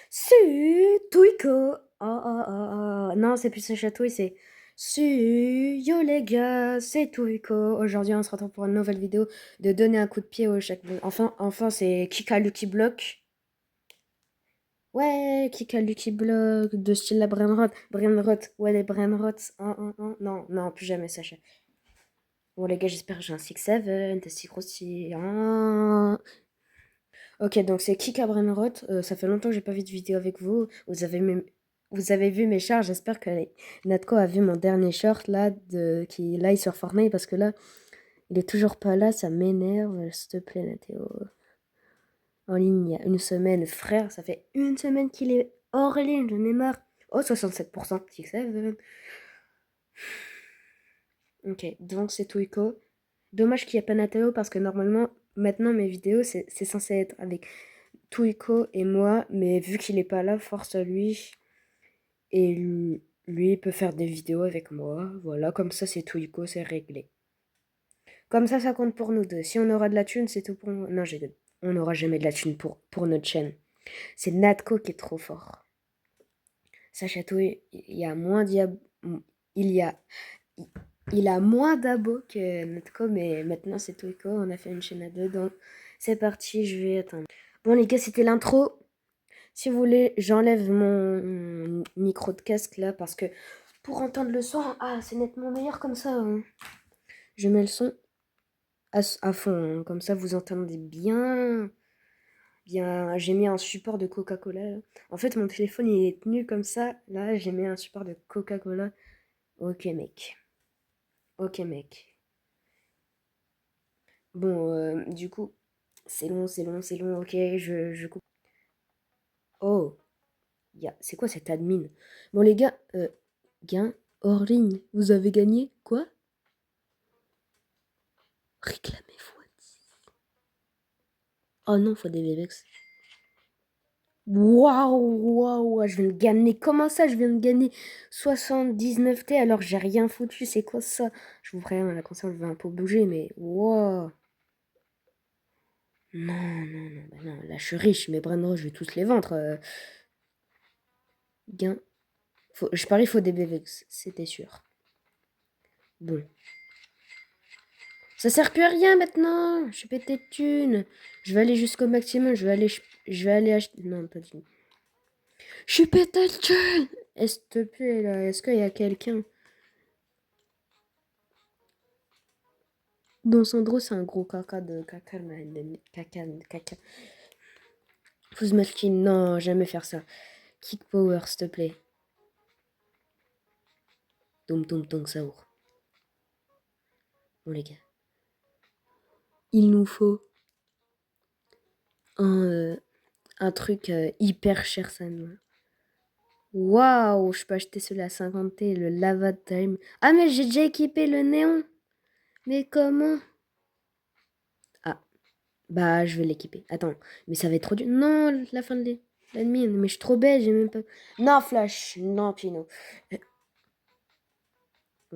Su Tuiko. Non, c'est plus ce chatouille, c'est Su Yo les gars, c'est Tuiko. Aujourd'hui, on se retrouve pour une nouvelle vidéo de donner un coup de pied au chaque. Enfin, c'est Kika Lucky Block. Ouais, Kika Lucky Block, de style la Brainrot. Brainrot, ouais, les Brainrots. Non, non, plus jamais, Sacha. Bon, les gars, j'espère que j'ai un 6-7, des 6 aussi. Ok, donc c'est Kika Brainrot. Ça fait longtemps que j'ai pas vu de vidéo avec vous. Vous avez vu mes shorts. J'espère que Natko a vu mon dernier short là, qui live sur Fortnite parce que là, il est toujours pas là. Ça m'énerve. S'il te plaît, Nathéo. En ligne il y a une semaine. Frère, ça fait une semaine qu'il est hors ligne. J'en ai marre. Oh, 67%. 6-7. Ok, donc c'est Twiko. Dommage qu'il n'y ait pas Nathéo parce que normalement, maintenant mes vidéos, c'est censé être avec Twiko et moi, mais vu qu'il est pas là, force à lui. Et lui, il peut faire des vidéos avec moi. Voilà, comme ça, c'est Twiko, c'est réglé. Comme ça compte pour nous deux. Si on aura de la thune, c'est tout pour nous. Non, on n'aura jamais de la thune pour notre chaîne. C'est Natko qui est trop fort. Ça chatouille, il y a moins il y a il a moins d'abos que Natko, mais maintenant c'est Twiko. On a fait une chaîne à deux, donc c'est parti, je vais attendre. Bon les gars, c'était l'intro. Si vous voulez, j'enlève mon micro de casque là parce que pour entendre le son, c'est nettement meilleur comme ça. Je mets le son à fond, comme ça vous entendez bien. Bien, j'ai mis un support de Coca-Cola là. En fait, mon téléphone il est tenu comme ça. Là, j'ai mis un support de Coca-Cola. Ok, mec. Ok, mec. Bon, du coup, c'est long. Ok, je coupe. Oh, c'est quoi cette admin? Bon, les gars, gain hors ligne. Vous avez gagné quoi? Réclamez fois 10. Oh non, faut des BBX. Waouh, je viens de gagner. Comment ça, je viens de gagner 79T alors que j'ai rien foutu? C'est quoi ça? Je vous préviens, la console va un peu bouger, mais waouh. Non, là je suis riche, mes bras je vais tous les vendre. Gain. Je parie, il faut des BBX, c'était sûr. Bon. Ça sert plus à rien maintenant. Je suis pété de thunes. Je vais aller jusqu'au maximum. Je vais aller acheter. Non, pas du tout. Je suis pété de thunes. S'il te plaît, là. Est-ce qu'il y a quelqu'un? Don Sandro, c'est un gros caca de caca. Caca. Faut se mettre Non, jamais faire ça. Kick power, s'il te plaît. Tom, saour. Bon, les gars. Il nous faut un truc hyper cher, ça. Waouh, je peux acheter celui à 50T, le Lava Time. Ah, mais j'ai déjà équipé le néon. Mais comment? Ah, bah, je vais l'équiper. Attends, mais ça va être trop dur. Non, la fin de l'ennemi. Mais je suis trop bête, j'ai même pas. Non, Flash. Non, Pino.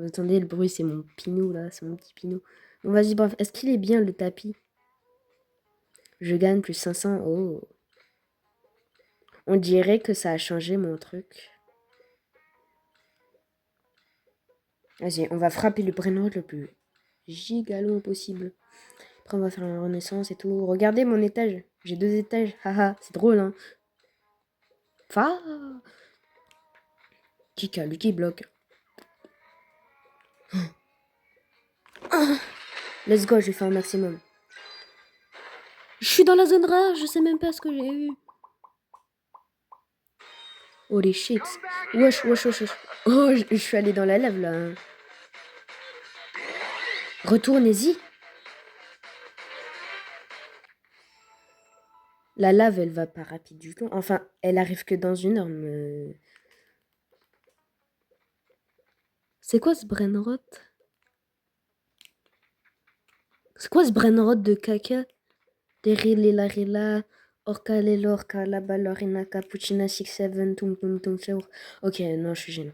Attendez, le bruit, c'est mon Pinou, là. C'est mon petit Pinou. Bon, vas-y, bref. Est-ce qu'il est bien, le tapis? Je gagne plus 500. Oh. On dirait que ça a changé mon truc. Vas-y, on va frapper le prénom le plus gigalo possible. Après, on va faire la renaissance et tout. Regardez mon étage. J'ai 2 étages. Haha, c'est drôle, hein. Fa Kika, Lucky Block. Let's go, je vais faire un maximum. Je suis dans la zone rare, je sais même pas ce que j'ai eu. Oh les shit. Wesh. Oh, je suis allé dans la lave là. Retournez-y. La lave, elle va pas rapide du tout. Enfin, elle arrive que dans une heure. C'est quoi ce brainrot? C'est quoi ce brainrot de caca? Rila, Orca Lelorca, la ballerina, Cappuccina 6-7, Tum, Seur. Ok, non, je suis gênée.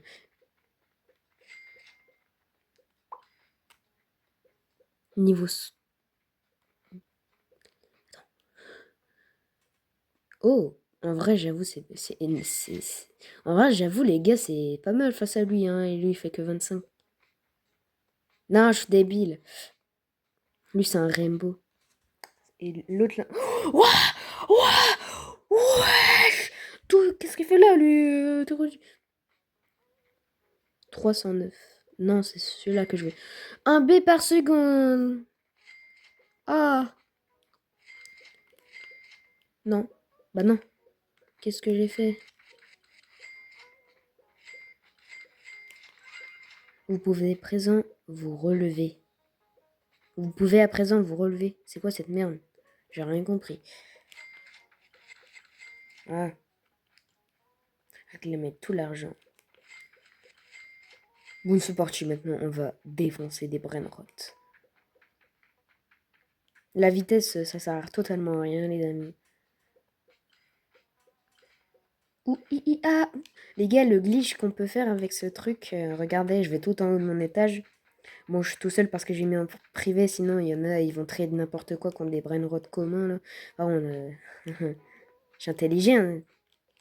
Niveau. Oh, En vrai, j'avoue, En vrai, j'avoue, les gars, c'est pas mal face à lui, hein. Et lui, il fait que 25. Non, je suis débile. Lui, c'est un Rainbow. Et l'autre, là... Ouah! Ouah! Wesh! Qu'est-ce qu'il fait là, lui? 309. Non, c'est celui-là que je veux. Un B par seconde. Ah! Non. Bah non. Qu'est-ce que j'ai fait? Vous pouvez à présent vous relever. Vous pouvez à présent vous relever. C'est quoi cette merde? J'ai rien compris. Ah. Je vais mettre tout l'argent. Bon, c'est parti maintenant. On va défoncer des Brainrot. La vitesse, ça sert totalement à rien, les amis. Les gars, le glitch qu'on peut faire avec ce truc, regardez, je vais tout en haut de mon étage. Bon, je suis tout seul parce que j'ai mis en privé, sinon il y en a, ils vont trade n'importe quoi contre des brainrot communs, là. Ah, je suis intelligent, hein.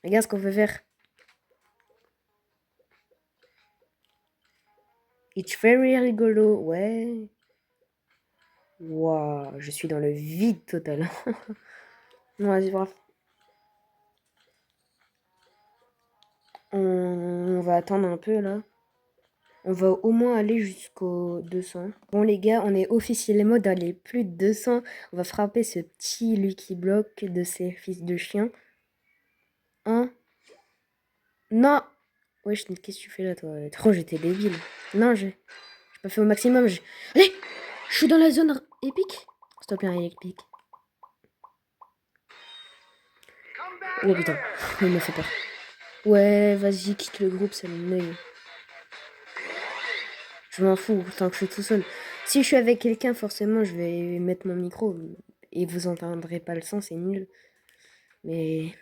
Regarde ce qu'on peut faire. It's very rigolo, ouais. Waouh, je suis dans le vide total. Non, vas-y, bref. On va attendre un peu, là. On va au moins aller jusqu'au 200. Bon les gars, on est officiellement dans les plus de 200. On va frapper ce petit Lucky Block de ses fils de chien. Hein? Non! Wesh, qu'est-ce que tu fais là toi? Trop, j'étais débile. Non, j'ai pas fait au maximum. Allez! Je suis dans la zone épique. S'il te plaît, un épique. Oh putain, il me fait peur. Ouais, vas-y, quitte le groupe, ça me neuille. Je m'en fous, tant que je suis tout seul. Si je suis avec quelqu'un, forcément, je vais mettre mon micro. Et vous entendrez pas le son, c'est nul. Mais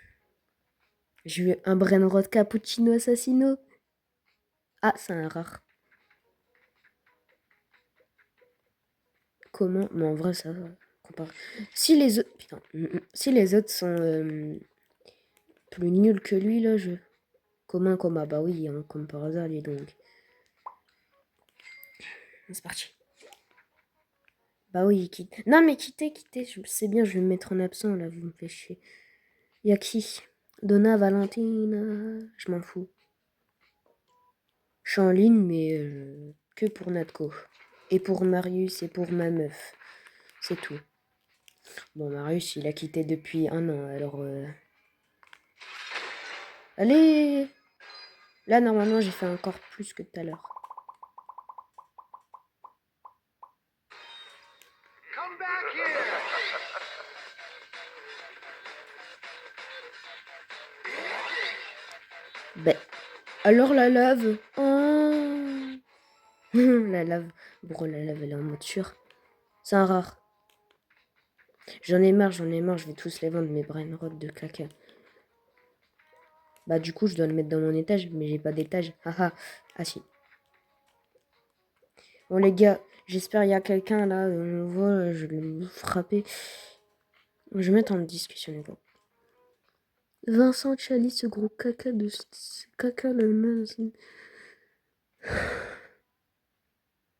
j'ai eu un Brainrot Cappuccino Assassino. Ah, c'est un rare. Comment? Mais en vrai, ça va. Si les autres... Putain. Si les autres sont plus nuls que lui, là, je... Comment? Bah oui, hein, comme par hasard, les donc. C'est parti. Bah oui, quitte. Non, mais quittez. C'est bien, je vais me mettre en absent, là, vous me faites chier. Y'a qui? Donna Valentina. Je m'en fous. Je suis en ligne, mais que pour Natko. Et pour Marius et pour ma meuf. C'est tout. Bon, Marius, il a quitté depuis 1 an, alors... Allez! Là, normalement, j'ai fait encore plus que tout à l'heure. Ben, alors la lave. Oh. La lave. Bon, la lave, elle est en mode sûr. C'est un rare. J'en ai marre, je vais tous les vendre, mes brainrots de caca. Bah, du coup, je dois le mettre dans mon étage, mais j'ai pas d'étage. Haha. Ah si. Bon, les gars, j'espère qu'il y a quelqu'un là. Voilà, je vais me frapper. Je vais mettre en discussion, les gars. Vincent Chali, ce gros caca de... Caca, le mince.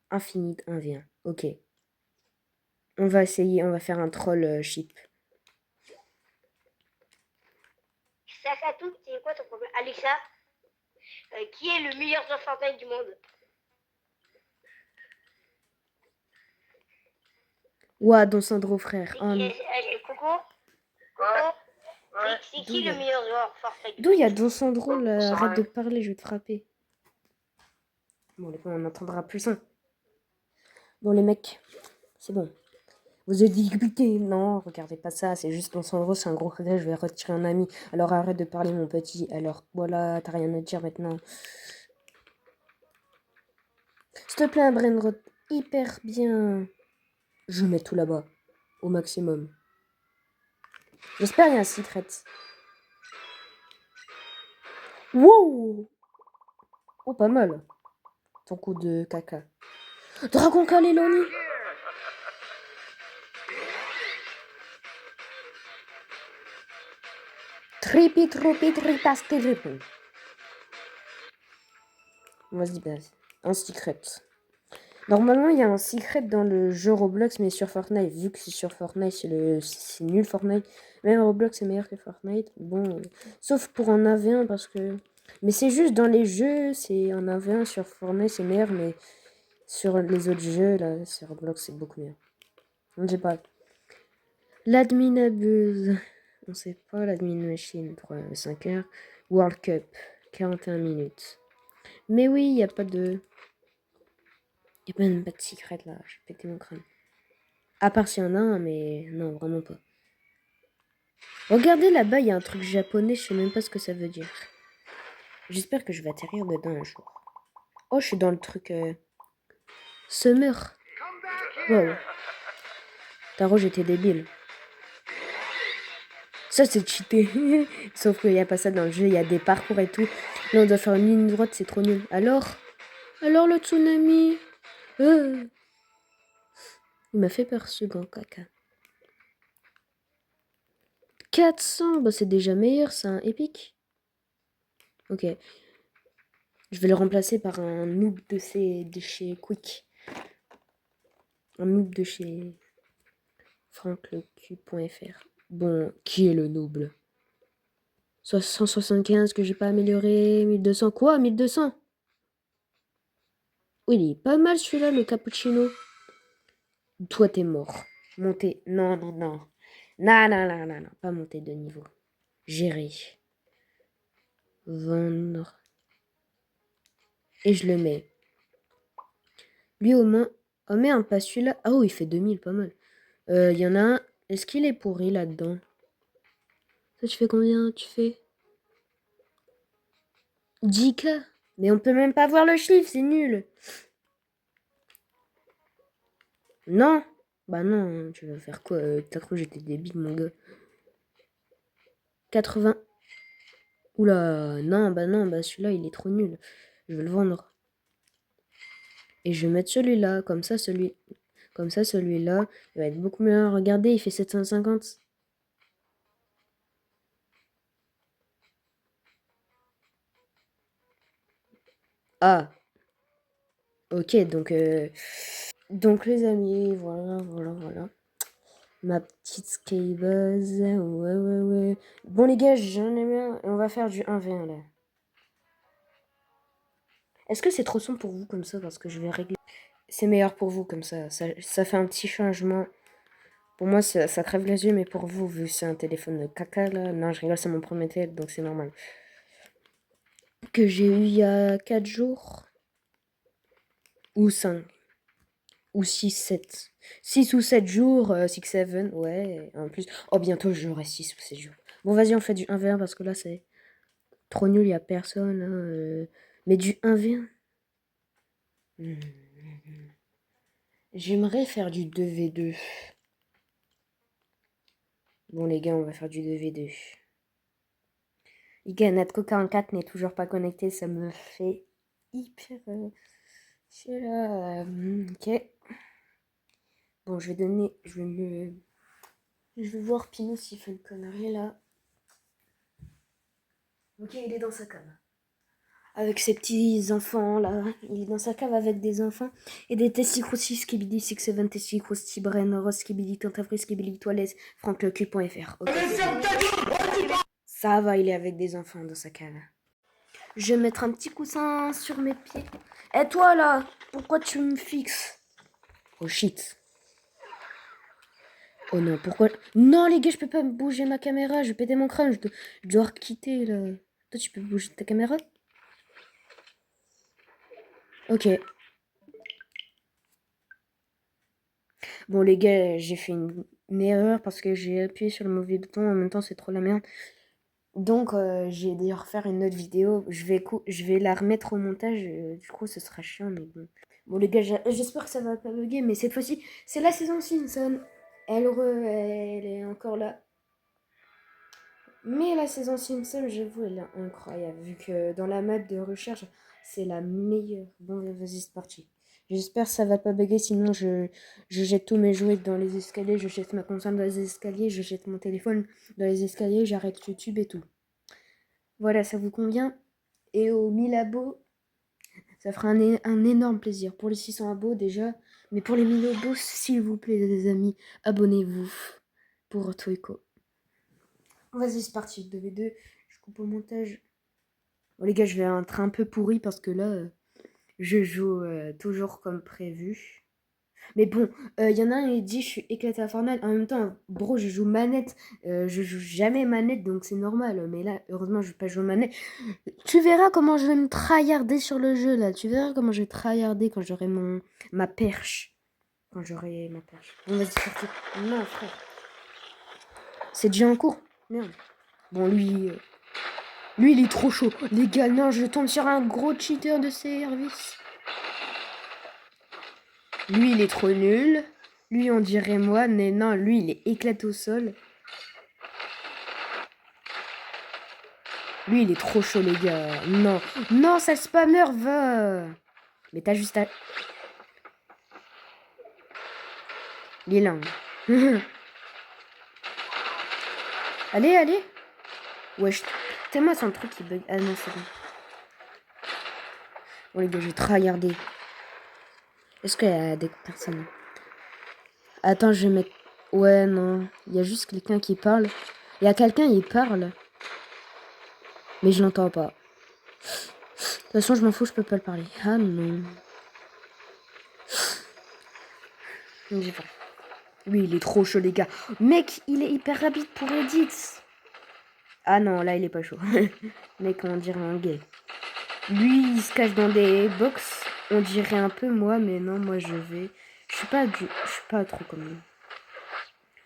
Infinite 1v1. Ok. On va essayer, on va faire un troll ship. Sakatou, c'est quoi ton problème? Alexa, qui est le meilleur joueur Fortnite du monde? Ouah, Don Sandro, frère. Coco? C'est qui le meilleur joueur Fortnite? D'où il y a Don Sandro là? Arrête de parler, je vais te frapper. Bon, les gars, on n'entendra plus ça. Bon, les mecs, c'est bon. Vous êtes dégoûtés? Non, regardez pas ça, c'est juste Don Sandro, c'est un gros caca, je vais retirer un ami. Alors arrête de parler, mon petit. Alors, voilà, t'as rien à dire maintenant. S'il te plaît, un brainrot hyper bien. Je mets tout là-bas, au maximum. J'espère qu'il y a un secret. Wow! Oh, pas mal. Ton coup de caca. Dragon Kaleloni! Tripi, trupi, tripas, tripi. Vas-y, vas-y. Un secret. Normalement, il y a un secret dans le jeu Roblox, mais sur Fortnite. Vu que c'est sur Fortnite, c'est nul Fortnite. Même Roblox, c'est meilleur que Fortnite. Bon, sauf pour en AV1, parce que... Mais c'est juste dans les jeux, c'est en AV1 sur Fortnite, c'est meilleur, mais sur les autres jeux, là, sur Roblox, c'est beaucoup mieux. On ne sait pas. L'admin abuse. On sait pas, l'admin machine, 5 heures. World Cup, 41 minutes. Mais oui, il n'y a pas de... Il n'y a même pas de secret là, je vais péter mon crâne. À part s'il y en a un, mais non, vraiment pas. Regardez là-bas, il y a un truc japonais, je sais même pas ce que ça veut dire. J'espère que je vais atterrir dedans un jour. Oh, je suis dans le truc Summer. Wow. Taro, j'étais débile. Ça, c'est cheaté. Sauf qu'il n'y a pas ça dans le jeu, il y a des parcours et tout. Là, on doit faire une ligne droite, c'est trop nul. Alors le tsunami Il m'a fait peur ce grand caca. 400, bah c'est déjà meilleur, c'est un épique. Ok. Je vais le remplacer par un noob de chez Quick. Un noob de chez franklecu.fr. Bon, qui est le noob? 175 que j'ai pas amélioré. 1200 quoi? 1200? Oui, il est pas mal celui-là, le cappuccino. Toi, t'es mort. Monter. Non, non, non. Non, non, non, non, non. Pas monter de niveau. Gérer. Vendre. Et je le mets. Lui, au moins... Oh merde, pas celui-là. Ah oh, il fait 2000, pas mal. Il y en a un. Est-ce qu'il est pourri là-dedans? Ça, tu fais combien? Tu fais 10K? Mais on peut même pas voir le chiffre, c'est nul. Non. Bah non, tu vas faire quoi? T'as cru que j'étais débile, mon gars. 80. Oula, non, bah celui-là, il est trop nul. Je vais le vendre. Et je vais mettre celui-là, comme ça, celui-là, il va être beaucoup mieux. Regardez, il fait 750. Ah, ok, donc les amis, voilà. Ma petite skybuzz, ouais. Bon les gars, j'en ai marre, on va faire du 1v1 là. Est-ce que c'est trop sombre pour vous comme ça? Parce que je vais régler. C'est meilleur pour vous comme ça fait un petit changement. Pour moi, ça crève les yeux, mais pour vous, vu que c'est un téléphone de caca là, non, je rigole, c'est mon premier téléphone, donc c'est normal. Que j'ai eu il y a 4 jours. Ou 5. Ou 6, 7. 6 ou 7 jours, 6, 7, ouais, en plus. Oh, bientôt, j'aurai 6 ou 7 jours. Bon, vas-y, on fait du 1v1 parce que là, c'est trop nul, il n'y a personne. Hein, mais du 1v1. J'aimerais faire du 2v2. Bon, les gars, on va faire du 2v2. Les gars, Natco 44 n'est toujours pas connecté, ça me fait hyper... c'est là... ok. Bon, je vais voir Pinot s'il fait une connerie, là. Ok, il est dans sa cave. Avec ses petits enfants, là. Il est dans sa cave avec des enfants. Et des testicroustis, skibidi, 6-7, testicroustis, brain, rose, skibidi, tentafri, skibidi, toilette, franklecu.fr. Ok, ça va, il est avec des enfants dans sa cave. Je vais mettre un petit coussin sur mes pieds. Et toi, là, pourquoi tu me fixes? Oh, shit. Oh non, pourquoi... Non, les gars, je peux pas bouger ma caméra. Je vais péter mon crâne. Je dois quitter, là. Toi, tu peux bouger ta caméra? Ok. Bon, les gars, j'ai fait une erreur parce que j'ai appuyé sur le mauvais bouton. En même temps, c'est trop la merde. Donc, j'ai dû refaire une autre vidéo. Je vais la remettre au montage. Du coup, ce sera chiant, mais bon. Bon, les gars, j'espère que ça va pas bugger. Mais cette fois-ci, c'est la saison Simpson. Elle est encore là. Mais la saison Simpson, j'avoue, elle est incroyable. Vu que dans la map de recherche, c'est la meilleure. Bon, vas-y, c'est parti. J'espère que ça va pas bugger, sinon je jette tous mes jouets dans les escaliers, je jette ma console dans les escaliers, je jette mon téléphone dans les escaliers, j'arrête YouTube et tout. Voilà, ça vous convient. Et aux 1000 abos, ça fera un énorme plaisir. Pour les 600 abos déjà, mais pour les 1000 abos, s'il vous plaît les amis, abonnez-vous pour Toiko. Vas-y, c'est parti, 2v2, je coupe au montage. Bon les gars, je vais un train un peu pourri parce que là, je joue toujours comme prévu. Mais bon, y en a un, il dit je suis éclaté à Fortnite. En même temps, bro, je joue manette. Je joue jamais manette, donc c'est normal. Mais là, heureusement, je vais pas jouer manette. Tu verras comment je vais me tryharder sur le jeu, là. Tu verras comment je vais tryharder quand j'aurai ma perche. Quand j'aurai ma perche. Bon, vas-y, c'est parti. Non, frère. C'est déjà en cours. Merde. Bon, lui, il est trop chaud. Les gars, non, je tombe sur un gros cheater de service. Lui, il est trop nul. Lui, on dirait moi, mais non, lui, il est éclaté au sol. Lui, il est trop chaud, les gars. Non, non, ça spammer va. Mais t'as juste à... Il est là. Allez, allez. Wesh, tellement son truc qui bug. Ah non, c'est bon. Bon, les gars, je vais tryharder. Est-ce qu'il y a des personnes? Attends, je vais mettre... Ouais, non. Il y a juste quelqu'un qui parle. Il y a quelqu'un, il parle. Mais je l'entends pas. De toute façon, je m'en fous, je peux pas le parler. Ah non. Lui, il est trop chaud, les gars. Mec, il est hyper rapide pour edit. Ah non, là, il est pas chaud. Mec, on dirait un gay. Lui, il se cache dans des box. On dirait un peu moi, mais non, moi, je vais... Je suis pas trop comme lui.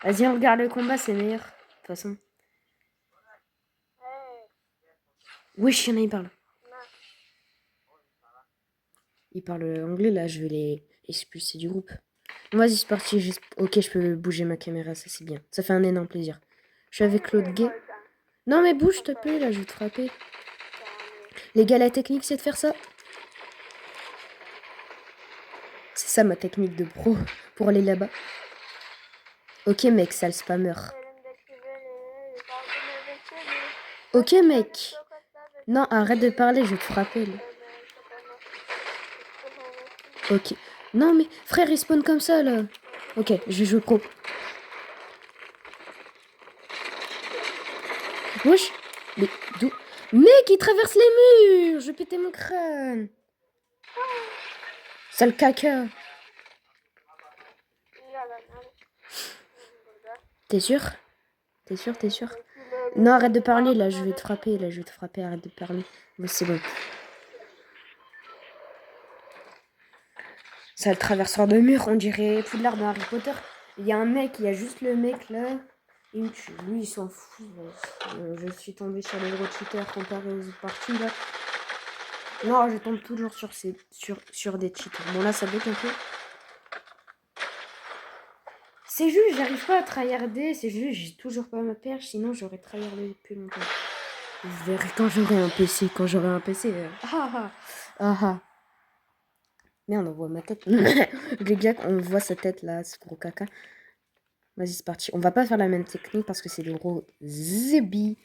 Vas-y, on regarde le combat, c'est meilleur. De toute façon. Wesh, y'en a, il parle. Il parle anglais, là, je vais les expulser du groupe. Vas-y, c'est parti. Ok, je peux bouger ma caméra, ça c'est bien. Ça fait un énorme plaisir. Je suis avec l'autre gay. Non, mais bouge, s'il te plaît, là, je vais te frapper. Les gars, la technique, c'est de faire ça. C'est ça ma technique de pro pour aller là-bas. Ok, mec, sale spammer. Ok, mec. Non, arrête de parler, je vais te frapper. Là. Ok. Non, mais frère, il spawn comme ça, là. Ok, je vais jouer pro. Wesh. Mais d'où... Mec, il traverse les murs. Je vais péter mon crâne. Sale caca. T'es sûr? T'es sûr, t'es sûr? Non, arrête de parler, là, je vais te frapper, là, je vais te frapper, arrête de parler. Bon, c'est bon. Ça, le traverseur de mur, on dirait Poudlard dans Harry Potter. Il y a un mec, il y a juste le mec, là. Il me tue. Lui, il s'en fout. Je suis tombée sur les gros cheaters comparé aux autres parties, là. Non, je tombe toujours sur des cheaters. Bon, là, ça bug un peu. C'est juste, j'arrive pas à tryharder. C'est juste, j'ai toujours pas ma perche. Sinon, j'aurais tryhardé depuis longtemps. Je verrai quand j'aurai un PC. Quand j'aurai un PC. Ah ah. Ah ah. Merde, on voit ma tête. Les gars, on voit sa tête là, ce gros caca. Vas-y, c'est parti. On va pas faire la même technique parce que c'est des gros zébis.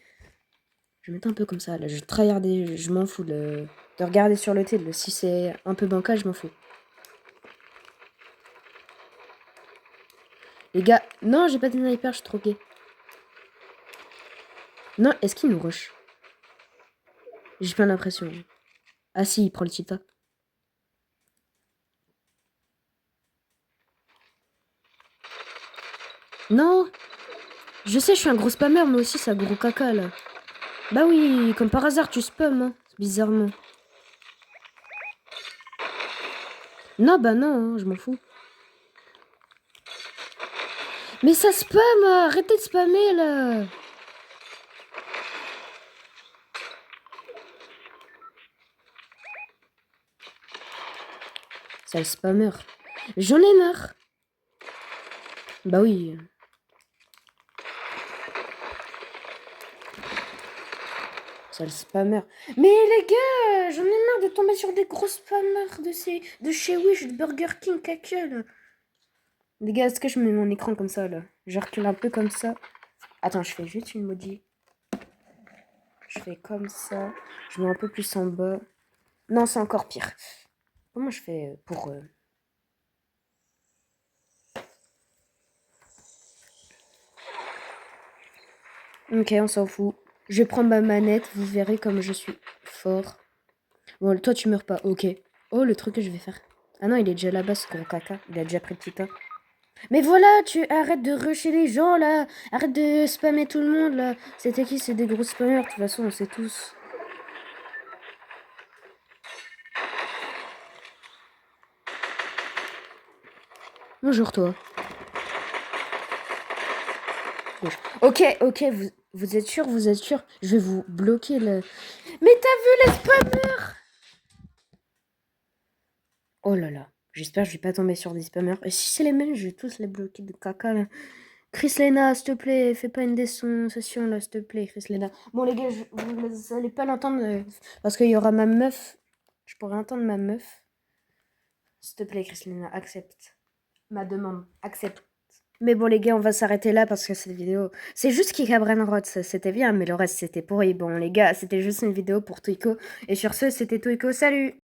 Je vais mettre un peu comme ça. Là, je vais tryharder. Je m'en fous de regarder sur le télé. Si c'est un peu bancal, je m'en fous. Les gars, non, j'ai pas de sniper, je suis trop gay. Non, est-ce qu'il nous rush? J'ai pas l'impression. Ah si, il prend le tita. Non, je sais, je suis un gros spammer, moi aussi, c'est un gros caca, là. Bah oui, comme par hasard, tu spams, hein, bizarrement. Non, bah non, hein, je m'en fous. Mais ça spam, arrêtez de spammer, là. Sale spammer. J'en ai marre. Bah oui. Sale spammer. Mais les gars, j'en ai marre de tomber sur des gros spammers de chez Wish, de Burger King, caca, là. Les gars, est-ce que je mets mon écran comme ça, là? Je recule un peu comme ça. Attends, je fais juste une maudit. Je fais comme ça. Je mets un peu plus en bas. Non, c'est encore pire. Comment je fais pour... Ok, on s'en fout. Je vais prendre ma manette. Vous verrez comme je suis fort. Bon, toi, tu meurs pas. Ok. Oh, le truc que je vais faire. Ah non, il est déjà là-bas, ce gros caca. Il a déjà pris le petit tas. Mais voilà, tu arrêtes de rusher les gens, là. Arrête de spammer tout le monde, là. C'était qui? C'est des gros spammers. De toute façon, on sait tous. Bonjour, toi. Gauche. Ok, ok, vous êtes sûr? Vous êtes sûr? Je vais vous bloquer le... Mais t'as vu les spammers? Oh là là. J'espère que je vais pas tomber sur des spammers. Et si c'est les mêmes, je vais tous les bloquer de caca, là. Chris Lena, s'il te plaît, fais pas une dénonciation, là, s'il te plaît, Chris Lena. Bon, les gars, vous allez pas l'entendre, parce qu'il y aura ma meuf. Je pourrais entendre ma meuf. S'il te plaît, Chris Lena, accepte. Ma demande, accepte. Mais bon, les gars, on va s'arrêter là parce que cette vidéo... C'est juste Kika Brainrot, c'était bien, mais le reste, c'était pourri. Bon, les gars, c'était juste une vidéo pour Twiko. Et sur ce, c'était Twiko, salut!